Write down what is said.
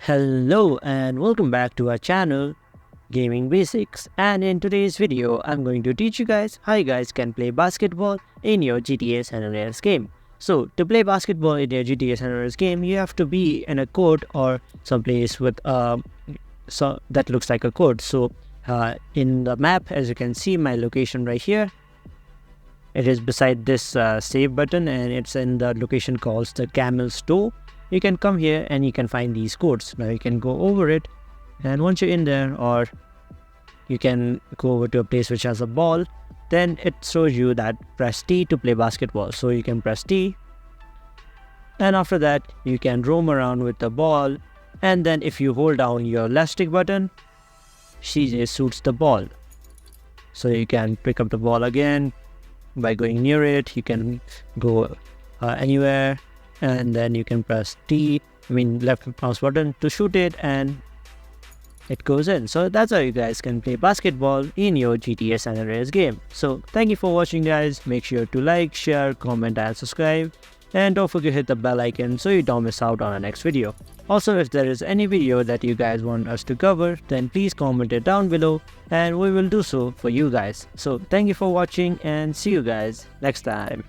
Hello and welcome back to our channel Gaming Basics, and in today's video I'm going to teach you guys how you guys can play basketball in your GTA San Andreas game. So to play basketball in your GTA San Andreas game, you have to be in a court or someplace with that looks like a court. So in the map, as you can see, my location right here, it is beside this save button, and it's in the location called the Camel Store. You can come here and you can find these codes. Now you can go over it, and once you're in there, or you can go over to a place which has a ball, then it shows you that press T to play basketball. So you can press T, and after that you can roam around with the ball, and then if you hold down your left stick button, CJ shoots the ball. So you can pick up the ball again by going near it. You can go anywhere, and then you can press left mouse button to shoot it, and it goes in. So that's how you guys can play basketball in your GTA San Andreas game. So thank you for watching, guys. Make sure to like, share, comment and subscribe, and don't forget to hit the bell icon so you don't miss out on our next video. Also, if there is any video that you guys want us to cover, then please comment it down below and we will do so for you guys. So thank you for watching, and see you guys next time.